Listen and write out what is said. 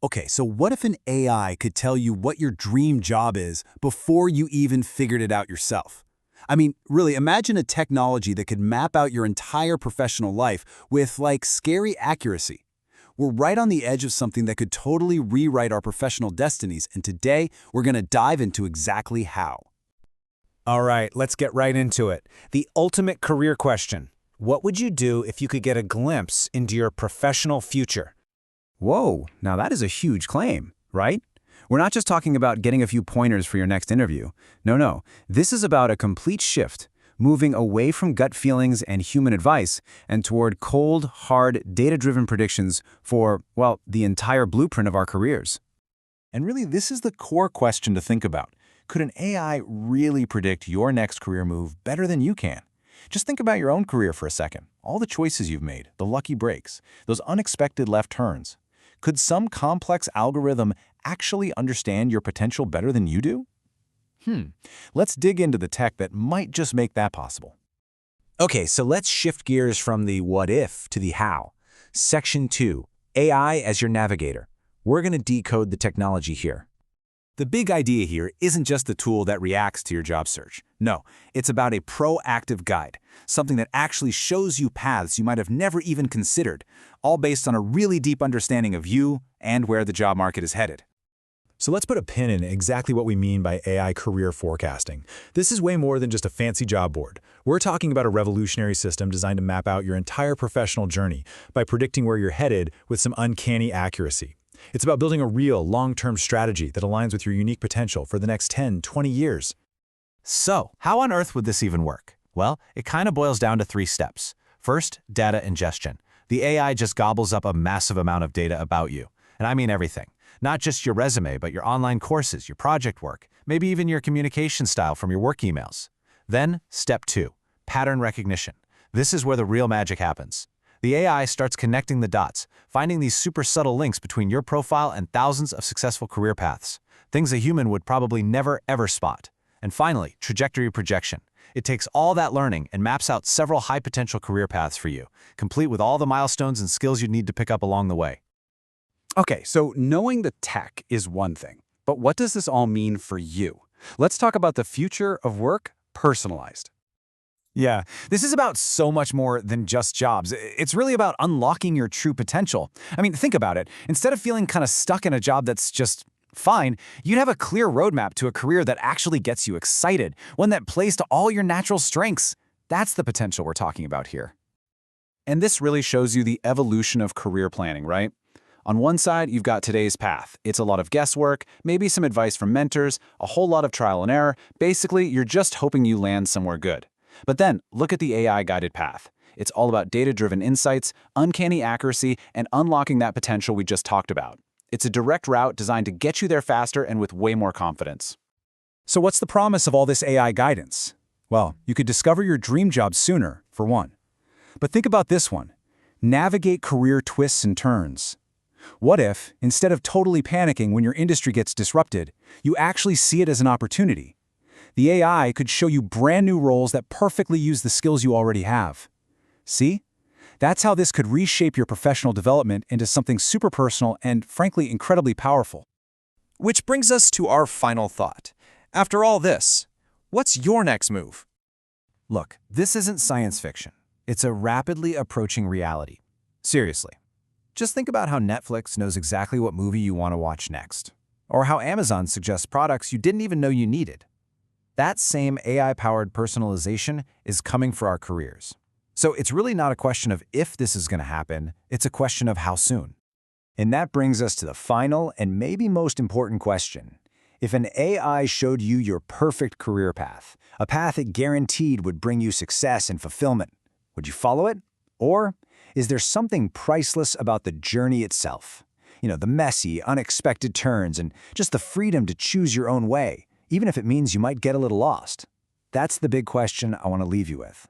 Okay, so what if an AI could tell you what your dream job is before you even figured it out yourself? I mean, really, imagine a technology that could map out your entire professional life with, like, scary accuracy. We're right on the edge of something that could totally rewrite our professional destinies, and today we're going to dive into exactly how. All right, let's get right into it. The ultimate career question. What would you do if you could get a glimpse into your professional future? Whoa, now that is a huge claim, right? We're not just talking about getting a few pointers for your next interview. No. This is about a complete shift, moving away from gut feelings and human advice and toward cold, hard, data-driven predictions for, well, the entire blueprint of our careers. And really, this is the core question to think about. Could an AI really predict your next career move better than you can? Just think about your own career for a second. All the choices you've made, the lucky breaks, those unexpected left turns. Could some complex algorithm actually understand your potential better than you do? Let's dig into the tech that might just make that possible. Okay, so let's shift gears from the what if to the how. Section 2, AI as your navigator. We're going to decode the technology here. The big idea here isn't just the tool that reacts to your job search. No, it's about a proactive guide, something that actually shows you paths you might have never even considered, all based on a really deep understanding of you and where the job market is headed. So let's put a pin in exactly what we mean by AI career forecasting. This is way more than just a fancy job board. We're talking about a revolutionary system designed to map out your entire professional journey by predicting where you're headed with some uncanny accuracy. It's about building a real, long-term strategy that aligns with your unique potential for the next 10, 20 years. So, how on earth would this even work? Well, it kind of boils down to 3 steps. First, data ingestion. The AI just gobbles up a massive amount of data about you. And I mean everything. Not just your resume, but your online courses, your project work, maybe even your communication style from your work emails. Then, step 2, pattern recognition. This is where the real magic happens. The AI starts connecting the dots, finding these super subtle links between your profile and thousands of successful career paths, things a human would probably never ever spot. And finally, trajectory projection. It takes all that learning and maps out several high-potential career paths for you, complete with all the milestones and skills you need to pick up along the way. Okay, so knowing the tech is one thing, but what does this all mean for you? Let's talk about the future of work personalized. Yeah, this is about so much more than just jobs. It's really about unlocking your true potential. I mean, think about it. Instead of feeling kind of stuck in a job that's just fine, you'd have a clear roadmap to a career that actually gets you excited, one that plays to all your natural strengths. That's the potential we're talking about here. And this really shows you the evolution of career planning, right? On one side, you've got today's path. It's a lot of guesswork, maybe some advice from mentors, a whole lot of trial and error. Basically, you're just hoping you land somewhere good. But then, look at the AI-guided path. It's all about data-driven insights, uncanny accuracy, and unlocking that potential we just talked about. It's a direct route designed to get you there faster and with way more confidence. So what's the promise of all this AI guidance? Well, you could discover your dream job sooner, for one. But think about this one. Navigate career twists and turns. What if, instead of totally panicking when your industry gets disrupted, you actually see it as an opportunity? The AI could show you brand new roles that perfectly use the skills you already have. See? That's how this could reshape your professional development into something super personal and, frankly, incredibly powerful. Which brings us to our final thought. After all this, what's your next move? Look, this isn't science fiction. It's a rapidly approaching reality. Seriously. Just think about how Netflix knows exactly what movie you want to watch next, or how Amazon suggests products you didn't even know you needed. That same AI-powered personalization is coming for our careers. So it's really not a question of if this is going to happen, it's a question of how soon. And that brings us to the final and maybe most important question. If an AI showed you your perfect career path, a path it guaranteed would bring you success and fulfillment, would you follow it? Or is there something priceless about the journey itself? You know, the messy, unexpected turns and just the freedom to choose your own way, even if it means you might get a little lost. That's the big question I want to leave you with.